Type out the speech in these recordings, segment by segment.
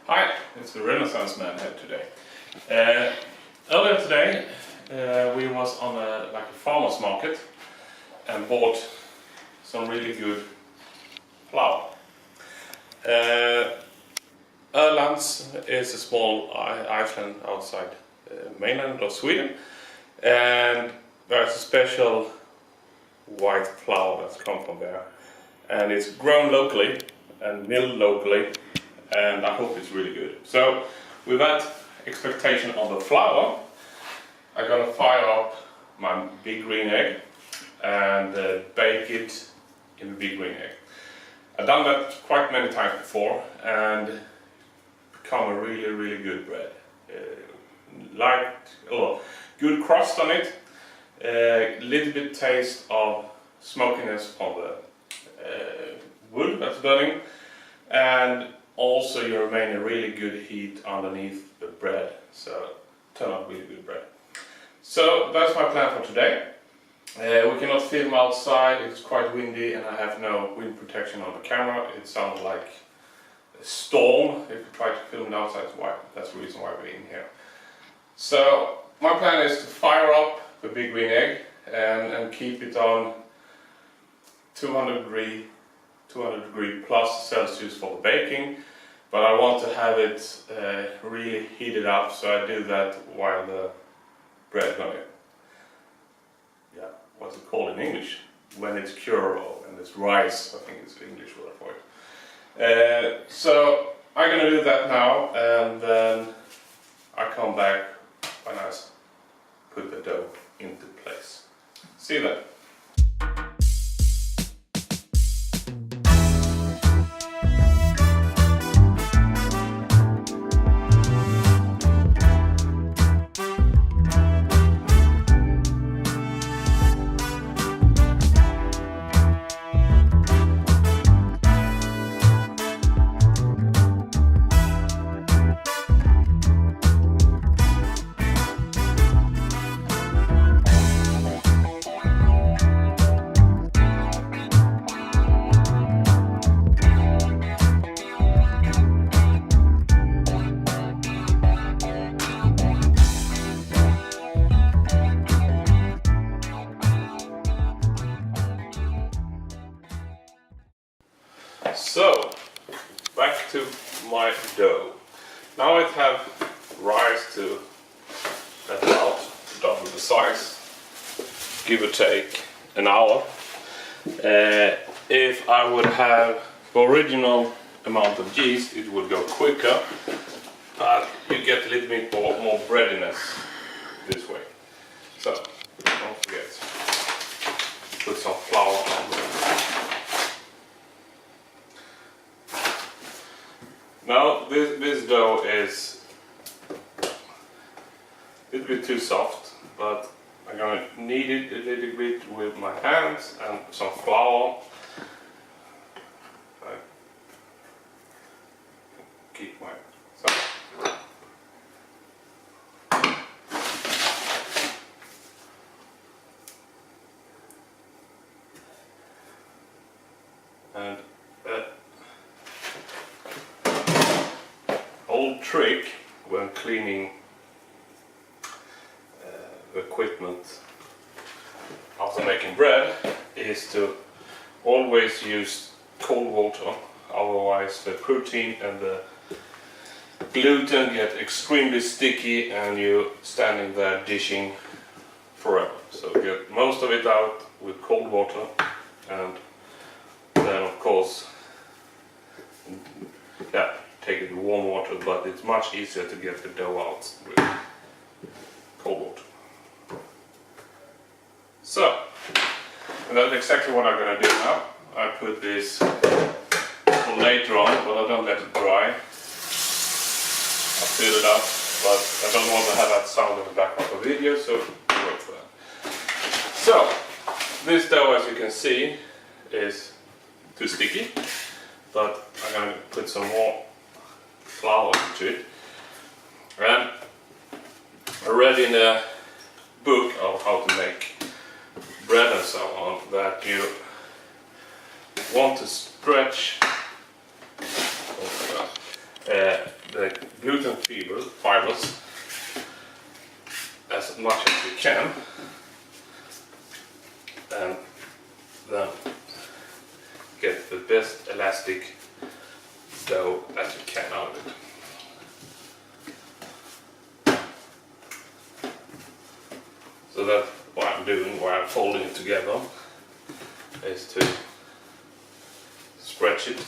Hi, it's the Renaissance Man here today. Earlier today we was on a farmer's market and bought some really good flour. Ölands is a small island outside mainland of Sweden, and there's a special white flour that's come from there, and it's grown locally and milled locally, and I hope it's really good. So with that expectation on the flour, I'm gonna fire up my big green egg and bake it in the big green egg. I've done that quite many times before and become a really good bread. Good crust on it, a little bit taste of smokiness from the wood that's burning, and also you remain a really good heat underneath the bread, so turn out really good bread. So that's my plan for today. We cannot film outside, it's quite windy and I have no wind protection on the camera. It sounds like a storm if you try to film it outside. That's the reason why we're in here. So my plan is to fire up the big green egg and keep it on 200 degree plus Celsius for the baking, but I want to have it really heated up, so I do that while the bread going, what's it called in English? When it's cured, and it's rice, I think it's the English word for it. So I'm going to do that now, and then I come back when I put the dough into place. See you then. So, back to my dough. Now I have rice to about double the size, give or take an hour. If I would have the original amount of yeast, it would go quicker, but you get a little bit more breadiness this way. So, don't forget, put some flour on there. Now this dough is a little bit too soft, but I'm going to knead it a little bit with my hands and some flour. I keep my and old trick when cleaning equipment after making bread is to always use cold water, otherwise the protein and the gluten get extremely sticky and you're standing there dishing forever. So get most of it out with cold water, and then of course take it with warm water, but it's much easier to get the dough out with cold water. So, and that's exactly what I'm going to do now. I put this for later on, but I don't let it dry. I fill it up, but I don't want to have that sound in the background of the video, so wait for that. So, this dough, as you can see, is too sticky, but I'm going to put some more flour into it. And I read in a book of how to make bread and so on that you want to stretch the gluten fibers as much as you can, and then get the best elastic dough as you can out of it. So that's what I'm doing while I'm folding it together, is to stretch it.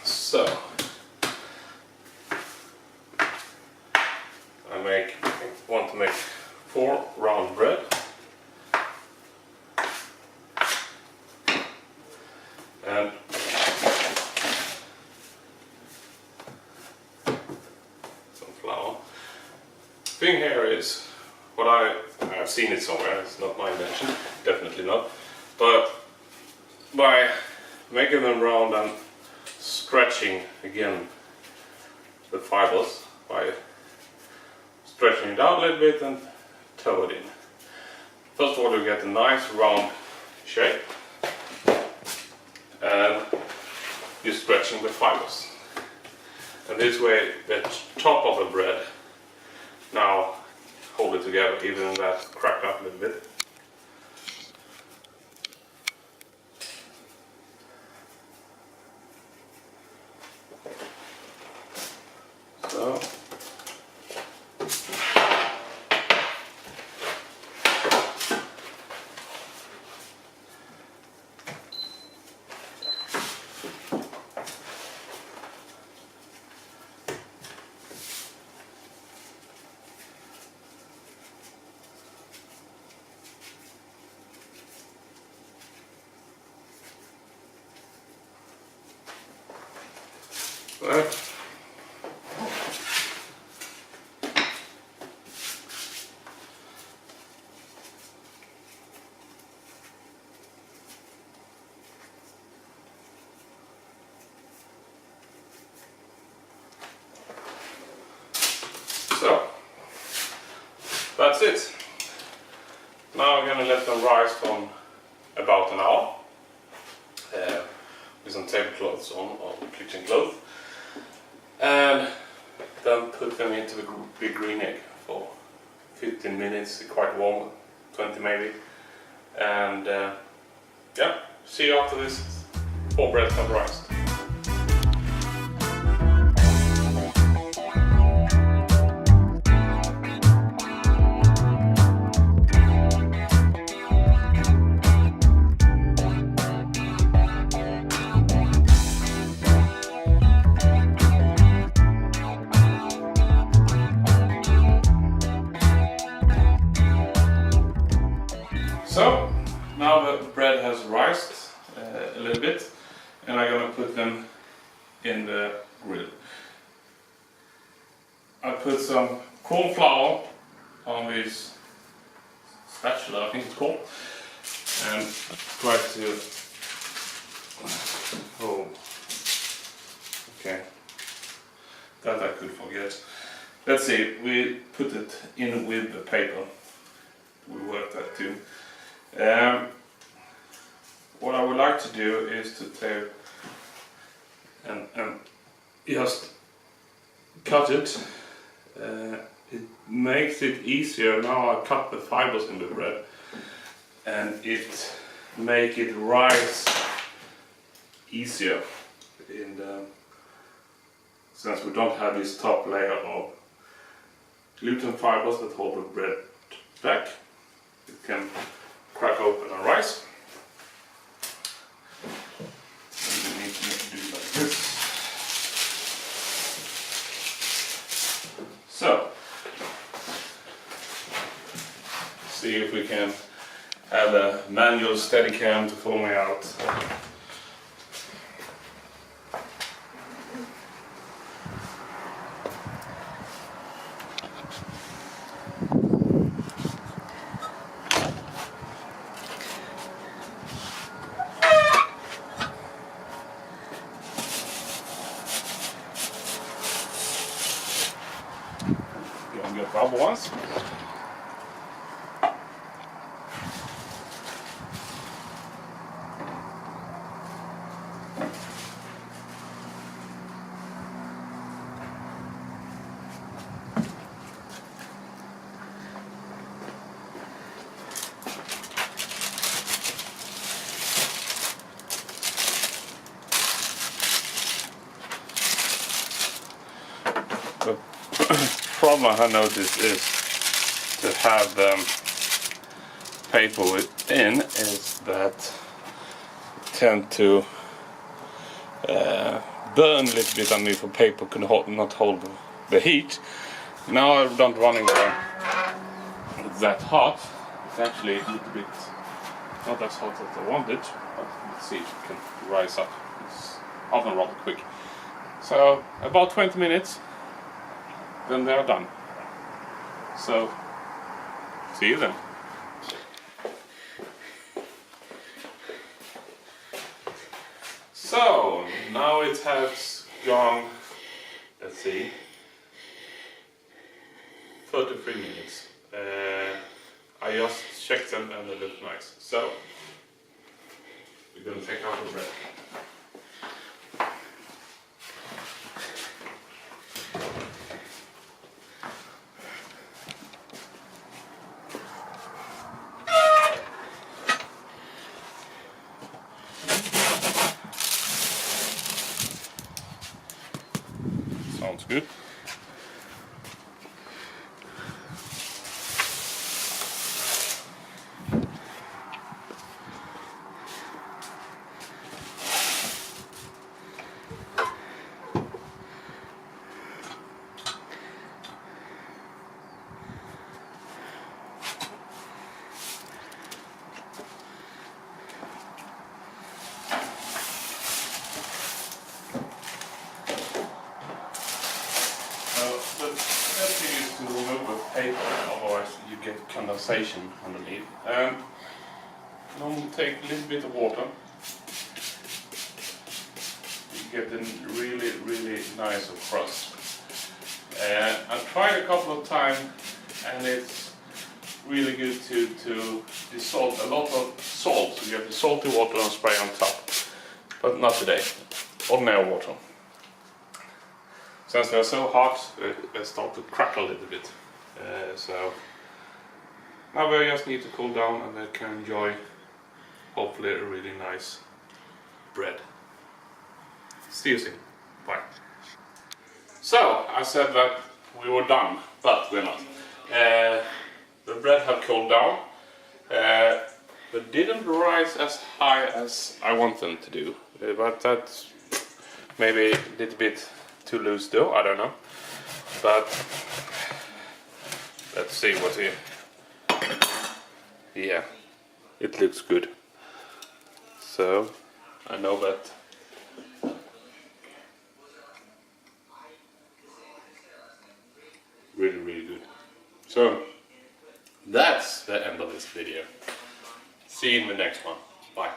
So I want to make 4 round bread. And some flour. Thing here is what I've seen it somewhere. It's not my invention, definitely not. But by making them round and stretching again the fibers by stretching it out a little bit and toe it in. First of all, you get a nice round shape, and you're stretching the fibers. And this way, the top of the bread now hold it together, even that cracked up a little bit. So. Well, so that's it. Now I'm going to let them rise for about an hour with some tablecloths on, or kitchen cloth, and then put them into the big green egg for 15 minutes, quite warm, 20 maybe, and yeah, see you after this 4 breads have rised. So now the bread has rised a little bit, and I'm going to put them in the grill. I put some corn flour on this spatula, I think it's called, and try to, oh, okay, that I could forget. Let's see, we put it in with the paper, we work that too. What I would like to do is to take and just cut it. It makes it easier. Now I cut the fibers in the bread, and it make it rise easier. Since we don't have this top layer of gluten fibers that hold the bread back, it can crack open and rise. And we need to do like this. So, see if we can have a manual Steadicam to pull me out. we got the other ones. The problem I have noticed is to have paper within is that it tend to burn a little bit underneath the paper, can not hold the heat. Now I'm not running that hot. It's actually a little bit not as hot as I wanted, but let's see if it can rise up. It's often rather quick. So about 20 minutes, then they're done. So see you then. So now it has gone, let's see, 33 minutes. I just checked them and they look nice. So we're going to take out the bread. Sounds good. The best thing is to remove the paper, otherwise you get condensation underneath. Normally take a little bit of water. You get a really nice crust. I tried a couple of times and it's really good to dissolve a lot of salt. So you get the salty water and spray on top. But not today. Ordinary water. Since they're so hot, they start to crackle a little bit. So now they just need to cool down and they can enjoy hopefully a really nice bread. See you soon. Bye. So I said that we were done, but we're not. The bread have cooled down. They didn't rise as high as I want them to do, but that's maybe a little bit too loose though, I don't know. But let's see what here. Yeah, it looks good. So I know that really good. So that's the end of this video. See you in the next one. Bye.